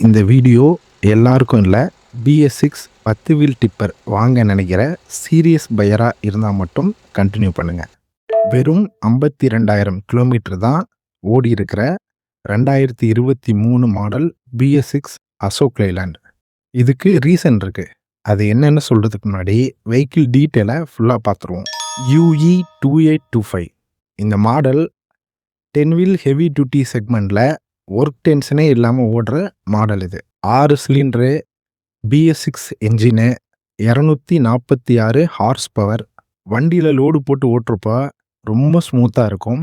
இந்த வீடியோ எல்லாருக்கும் இல்லை, BS6 10 வீல் டிப்பர் வாங்க நினைக்கிற சீரியஸ் பையராக இருந்தால் மட்டும் கண்டினியூ பண்ணுங்கள். வெறும் 52,000 கிலோமீட்டர் தான் ஓடி இருக்கிற 2023 மாடல் BS6 அசோக் லைலாண்ட். இதுக்கு ரீசன் இருக்குது. அது என்னென்னு சொல்கிறதுக்கு முன்னாடி வெஹிக்கிள் டீட்டெயிலை ஃபுல்லாக பார்த்துருவோம். UE 2825 இந்த மாடல் 10 வீல் ஹெவி டியூட்டி செக்மெண்ட்டில் ஒர்க் டென்ஷனே இல்லாமல் ஓடுற மாடல். இது 6 cylinder, BS6 engine, 246 horse power. வண்டியில் லோடு போட்டு ஓட்டுறப்போ ரொம்ப ஸ்மூத்தாக இருக்கும்.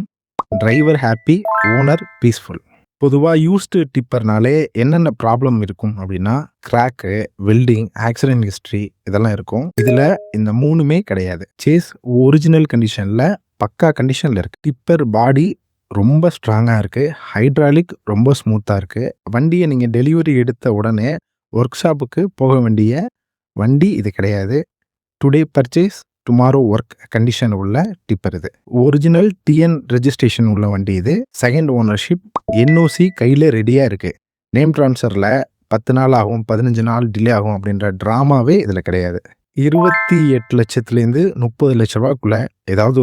Driver happy, owner peaceful. பொதுவாக யூஸ்டு டிப்பர்னாலே என்னென்ன ப்ராப்ளம் இருக்கும் அப்படின்னா, கிராக்கு, வெல்டிங், ஆக்சிடென்ட் ஹிஸ்ட்ரி இதெல்லாம் இருக்கும். இதில் இந்த மூணுமே கிடையாது. சேஸ் ஒரிஜினல் கண்டிஷனில் பக்கா கண்டிஷனில் இருக்குது. டிப்பர் பாடி ரொம்ப ஸ்ட்ராங்காக இருக்குது. ஹைட்ராலிக் ரொம்ப ஸ்மூத்தாக இருக்குது. வண்டியை நீங்கள் டெலிவரி எடுத்த உடனே ஒர்க் ஷாப்புக்கு போக வேண்டிய வண்டி இது கிடையாது. Today purchase tomorrow work condition உள்ள டிப்பர் இது. ஒரிஜினல் TN ரெஜிஸ்ட்ரேஷன் உள்ள வண்டி இது. செகண்ட் ஓனர்ஷிப், NOC கையில் ரெடியாக இருக்குது. நேம் ட்ரான்ஸ்ஃபரில் 10 நாள் ஆகும், 15 நாள் டிலே ஆகும் அப்படின்ற ட்ராமாவே இதில் கிடையாது. 28 லட்சத்துலேருந்து 30 லட்ச ரூபாய்க்குள்ளே ஏதாவது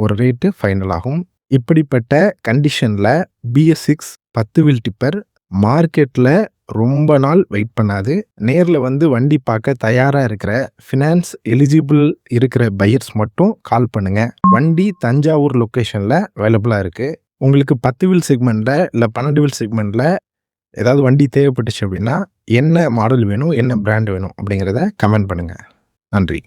ஒரு ரேட்டு ஃபைனல் ஆகும். இப்படிப்பட்ட கண்டிஷனில் BS6 10 வீல் டிப்பர் மார்க்கெட்டில் ரொம்ப நாள் வெயிட் பண்ணாது. நேரில் வந்து வண்டி பார்க்க தயாராக இருக்கிற ஃபினான்ஸ் எலிஜிபிள் இருக்கிற பையர்ஸ் மட்டும் கால் பண்ணுங்கள். வண்டி தஞ்சாவூர் லொக்கேஷனில் அவைலபிளாக இருக்குது. உங்களுக்கு 10 வீல் செக்மெண்ட்டில் இல்லை 12 வீல் செக்மெண்ட்டில் ஏதாவது வண்டி தேவைப்பட்டுச்சு அப்படின்னா என்ன மாடல் வேணும், என்ன பிராண்ட் வேணும் அப்படிங்கிறத கமெண்ட் பண்ணுங்கள். நன்றி.